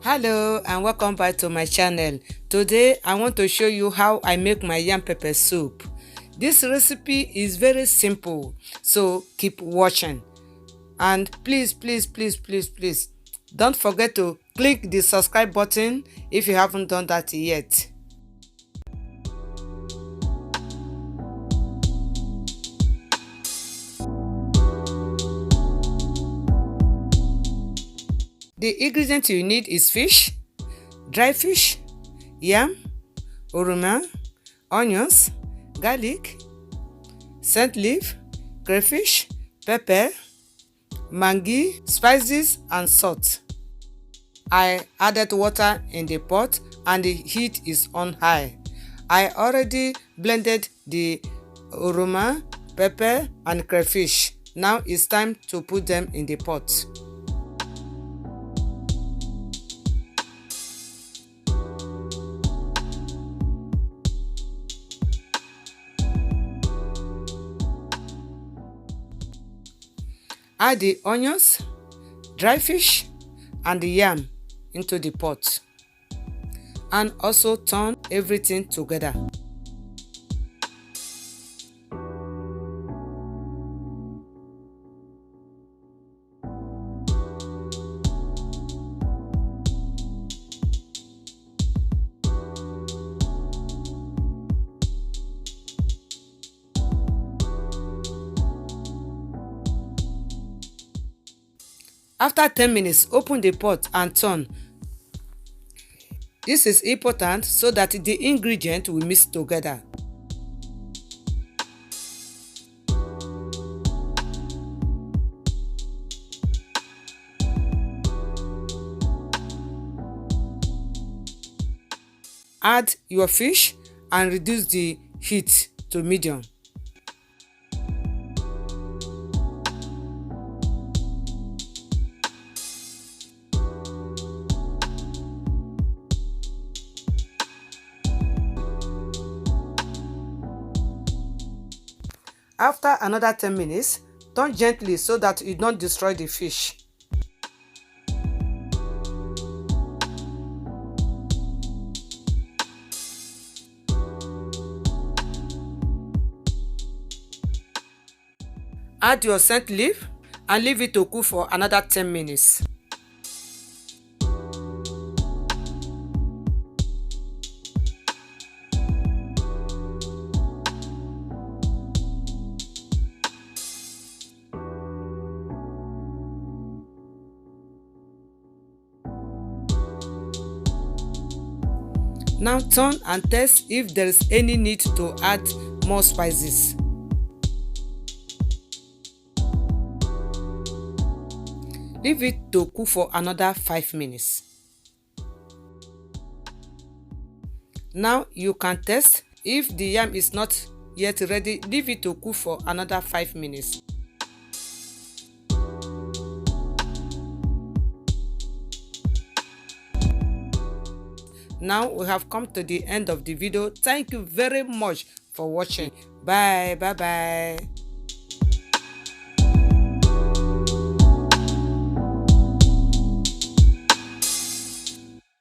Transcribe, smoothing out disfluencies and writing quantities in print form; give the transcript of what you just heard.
Hello and welcome back to my channel. Today I want to show you how I make my yam pepper soup. This recipe is very simple, so keep watching. And please don't forget to click the subscribe button if you haven't done that yet. The ingredients you need is fish, dry fish, yam, orioma, onions, garlic, scent leaf, crayfish, pepper, maggi, spices and salt. I added water in the pot and the heat is on high. I already blended the orioma, pepper and crayfish. Now it's time to put them in the pot. Add the onions, dry fish and the yam into the pot and also turn everything together. After 10 minutes, open the pot and turn. This is important so that the ingredients will mix together. Add your fish and reduce the heat to medium. After another 10 minutes, turn gently so that you don't destroy the fish. Add your scent leaf and leave it to cook for another 10 minutes. Now turn and test if there is any need to add more spices. Leave it to cook for another 5 minutes. Now you can test if the yam is not yet ready. Leave it to cook for another 5 minutes. Now we have come to the end of the video. Thank you very much for watching. Bye.